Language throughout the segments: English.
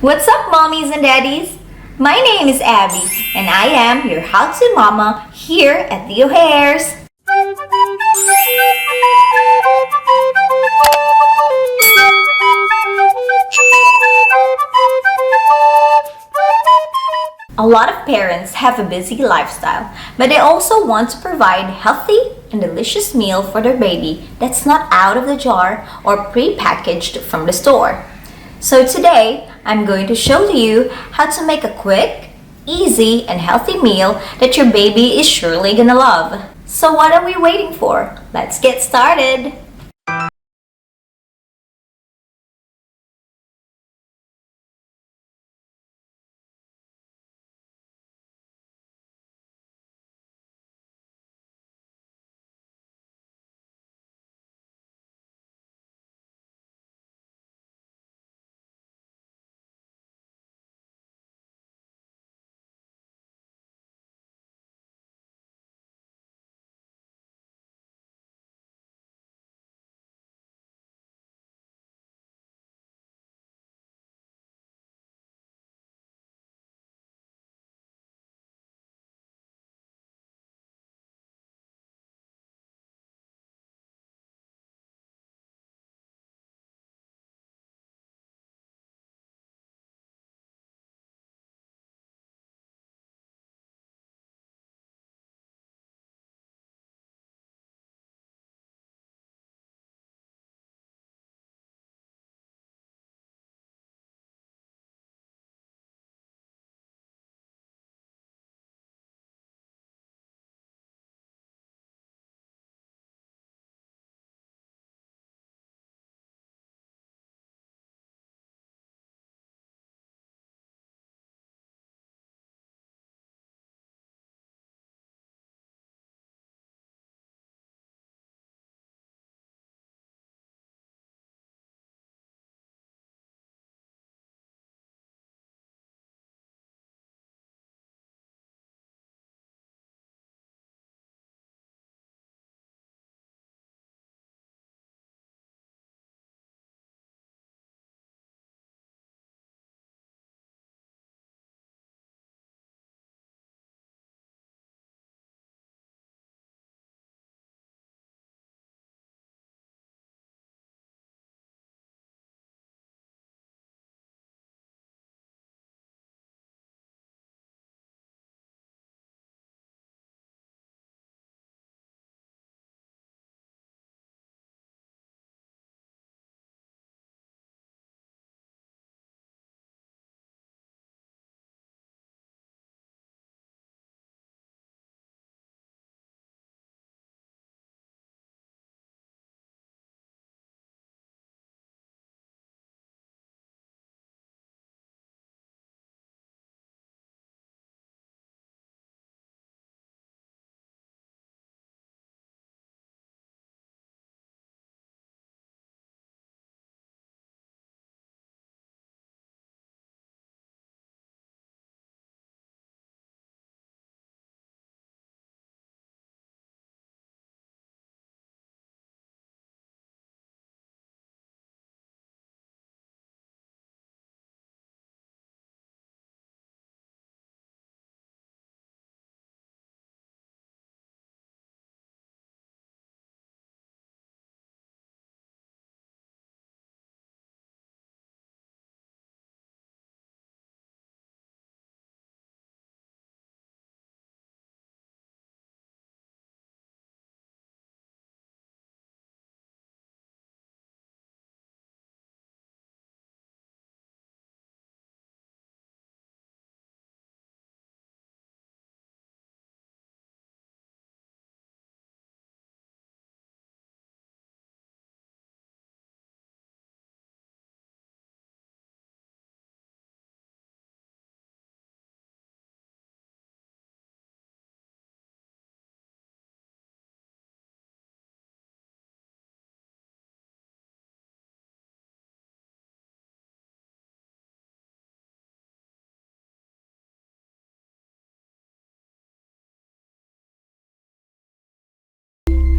What's up, mommies and daddies? My name is Abby, and I am your How to Mama here at the O'Hares. A lot of parents have a busy lifestyle, but they also want to provide healthy and delicious meal for their baby that's not out of the jar or pre-packaged from the store. So today, I'm going to show you how to make a quick, easy, and healthy meal that your baby is surely gonna love. So what are we waiting for? Let's get started!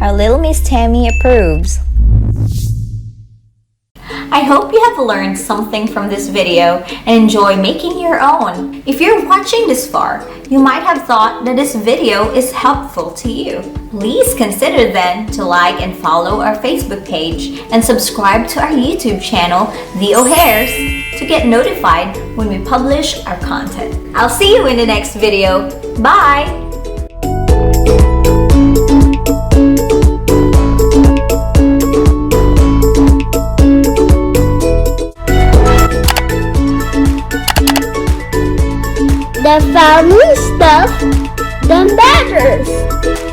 Our little Miss Tammy approves. I hope you have learned something from this video and enjoy making your own. If you're watching this far, you might have thought that this video is helpful to you. Please consider then to like and follow our Facebook page and subscribe to our YouTube channel, The O'Hares, to get notified when we publish our content. I'll see you in the next video. Bye! The family stuff, the matters.